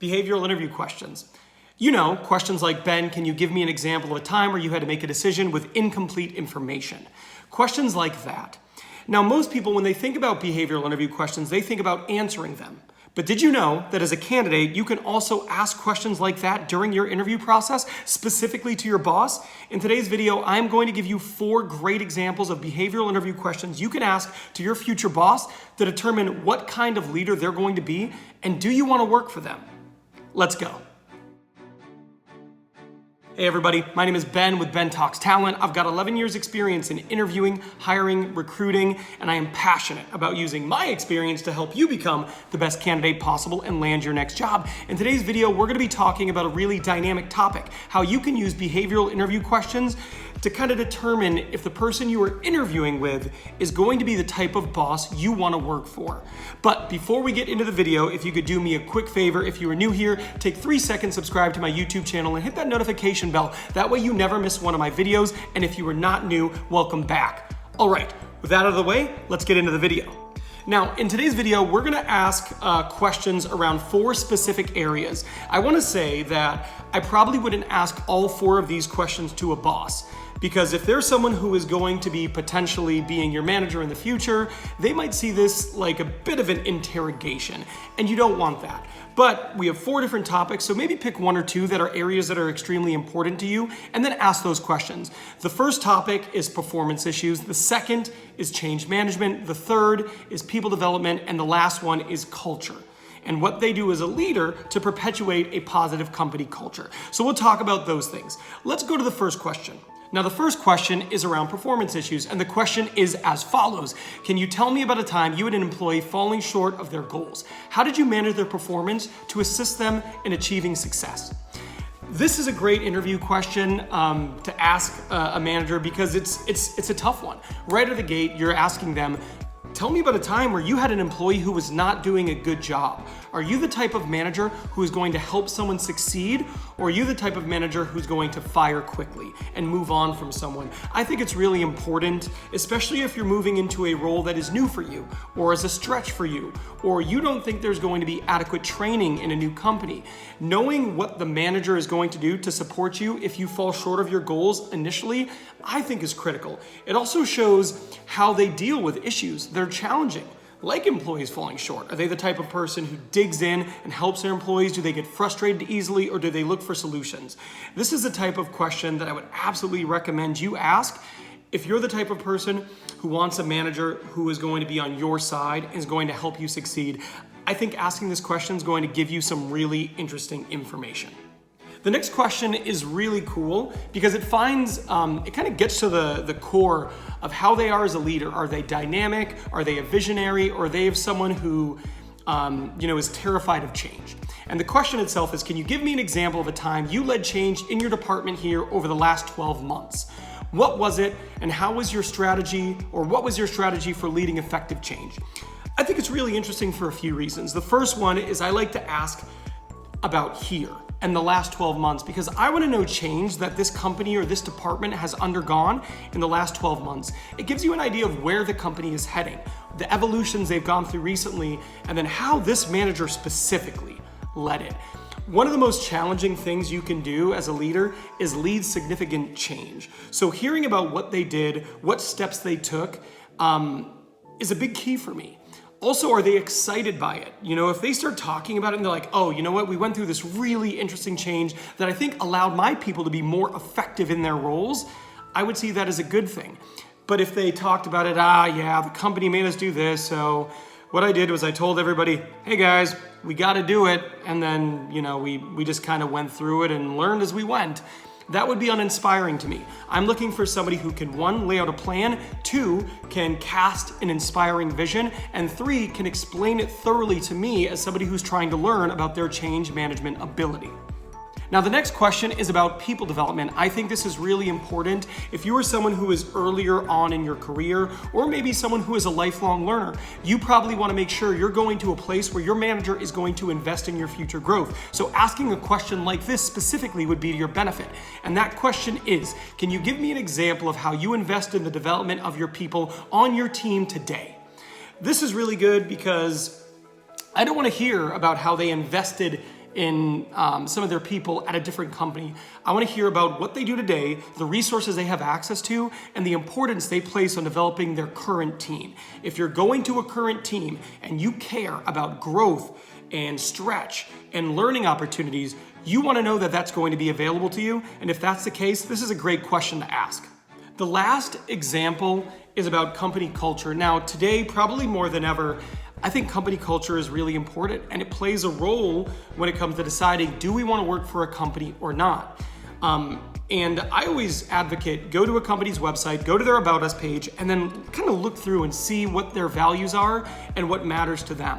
Behavioral interview questions. You know, questions like, Ben, can you give me an example of a time where you had to make a decision with incomplete information? Questions like that. Now, most people, when they think about behavioral interview questions, they think about answering them. But did you know that as a candidate, you can also ask questions like that during your interview process, specifically to your boss? In today's video, I'm going to give you 4 great examples of behavioral interview questions you can ask to your future boss to determine what kind of leader they're going to be, and do you want to work for them? Let's go. Hey everybody, my name is Ben with Ben Talks Talent. I've got 11 years experience in interviewing, hiring, recruiting, and I am passionate about using my experience to help you become the best candidate possible and land your next job. In today's video, we're gonna be talking about a really dynamic topic, how you can use behavioral interview questions to kind of determine if the person you are interviewing with is going to be the type of boss you want to work for. But before we get into the video, if you could do me a quick favor, if you are new here, take 3 seconds, subscribe to my YouTube channel and hit that notification bell. That way you never miss one of my videos. And if you are not new, welcome back. All right, with that out of the way, let's get into the video. Now, in today's video, we're gonna ask questions around 4 specific areas. I wanna say that I probably wouldn't ask all 4 of these questions to a boss, because if there's someone who is going to be potentially being your manager in the future, they might see this like a bit of an interrogation, and you don't want that. But we have 4 different topics, so maybe pick 1 or 2 that are areas that are extremely important to you, and then ask those questions. The first topic is performance issues, the second is change management, the third is people development, and the last one is culture, and what they do as a leader to perpetuate a positive company culture. So we'll talk about those things. Let's go to the first question. Now, the first question is around performance issues, and the question is as follows. Can you tell me about a time you had an employee falling short of their goals? How did you manage their performance to assist them in achieving success? This is a great interview question to ask a manager, because it's a tough one. Right out of the gate, you're asking them, tell me about a time where you had an employee who was not doing a good job. Are you the type of manager who is going to help someone succeed, or are you the type of manager who's going to fire quickly and move on from someone? I think it's really important, especially if you're moving into a role that is new for you, or is a stretch for you, or you don't think there's going to be adequate training in a new company. Knowing what the manager is going to do to support you if you fall short of your goals initially, I think is critical. It also shows how they deal with issues that are challenging, like employees falling short. Are they the type of person who digs in and helps their employees? Do they get frustrated easily, or do they look for solutions? This is the type of question that I would absolutely recommend you ask if you're the type of person who wants a manager who is going to be on your side and is going to help you succeed. I think asking this question is going to give you some really interesting information. The next question is really cool because it finds, it kind of gets to the core of how they are as a leader. Are they dynamic? Are they a visionary? Or are they someone who, is terrified of change? And the question itself is, can you give me an example of a time you led change in your department here over the last 12 months? What was it, and how was your strategy, or what was your strategy for leading effective change? I think it's really interesting for a few reasons. The first one is I like to ask about here and the last 12 months, because I want to know change that this company or this department has undergone in the last 12 months. It gives you an idea of where the company is heading, the evolutions they've gone through recently, and then how this manager specifically led it. One of the most challenging things you can do as a leader is lead significant change. So hearing about what they did, what steps they took, is a big key for me. Also, are they excited by it? If they start talking about it and they're like, oh, you know what? We went through this really interesting change that I think allowed my people to be more effective in their roles, I would see that as a good thing. But if they talked about it, the company made us do this, so what I did was I told everybody, hey guys, we got to do it. And then, we just kind of went through it and learned as we went. That would be uninspiring to me. I'm looking for somebody who can, 1, lay out a plan, 2, can cast an inspiring vision, and 3, can explain it thoroughly to me as somebody who's trying to learn about their change management ability. Now, the next question is about people development. I think this is really important. If you are someone who is earlier on in your career, or maybe someone who is a lifelong learner, you probably want to make sure you're going to a place where your manager is going to invest in your future growth. So asking a question like this specifically would be to your benefit. And that question is, can you give me an example of how you invest in the development of your people on your team today? This is really good because I don't want to hear about how they invested in some of their people at a different company. I want to hear about what they do today, the resources they have access to, and the importance they place on developing their current team. If you're going to a current team and you care about growth and stretch and learning opportunities, you want to know that that's going to be available to you. And if that's the case, this is a great question to ask. The last example is about company culture. Now, today, probably more than ever, I think company culture is really important, and it plays a role when it comes to deciding, do we want to work for a company or not? And I always advocate, go to a company's website, go to their About Us page, and then kind of look through and see what their values are and what matters to them.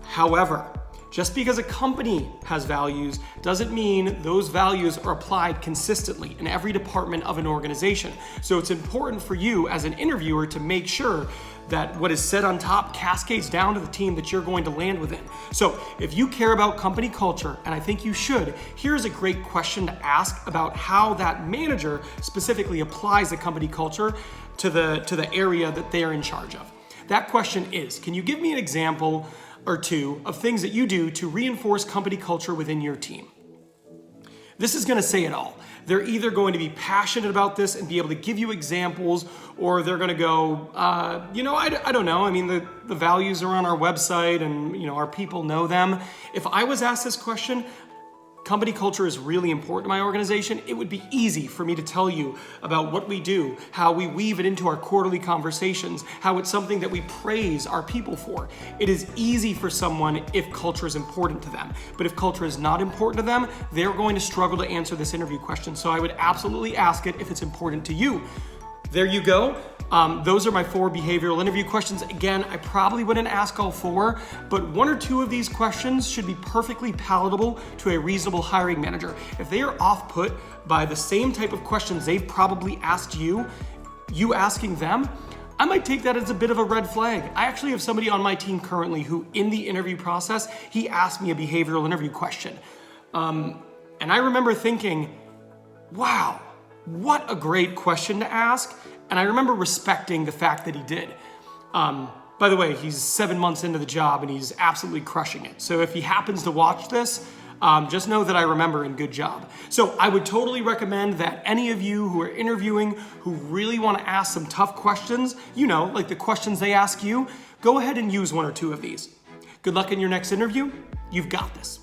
However, just because a company has values doesn't mean those values are applied consistently in every department of an organization. So it's important for you as an interviewer to make sure that what is said on top cascades down to the team that you're going to land within. So if you care about company culture, and I think you should, here's a great question to ask about how that manager specifically applies the company culture to the area that they're in charge of. That question is, can you give me an example or two of things that you do to reinforce company culture within your team? This is going to say it all. They're either going to be passionate about this and be able to give you examples, or they're going to go, I don't know. I mean, the values are on our website and, our people know them. If I was asked this question, company culture is really important to my organization, it would be easy for me to tell you about what we do, how we weave it into our quarterly conversations, how it's something that we praise our people for. It is easy for someone if culture is important to them. But if culture is not important to them, they're going to struggle to answer this interview question. So I would absolutely ask it if it's important to you. There you go. Those are my 4 behavioral interview questions. Again, I probably wouldn't ask all 4, but 1 or 2 of these questions should be perfectly palatable to a reasonable hiring manager. If they are off-put by the same type of questions they've probably asked you asking them, I might take that as a bit of a red flag. I actually have somebody on my team currently who, in the interview process, he asked me a behavioral interview question. And I remember thinking, wow, what a great question to ask. And I remember respecting the fact that he did. By the way, he's 7 months into the job and he's absolutely crushing it. So if he happens to watch this, just know that I remember and good job. So I would totally recommend that any of you who are interviewing, who really want to ask some tough questions, like the questions they ask you, go ahead and use 1 or 2 of these. Good luck in your next interview. You've got this.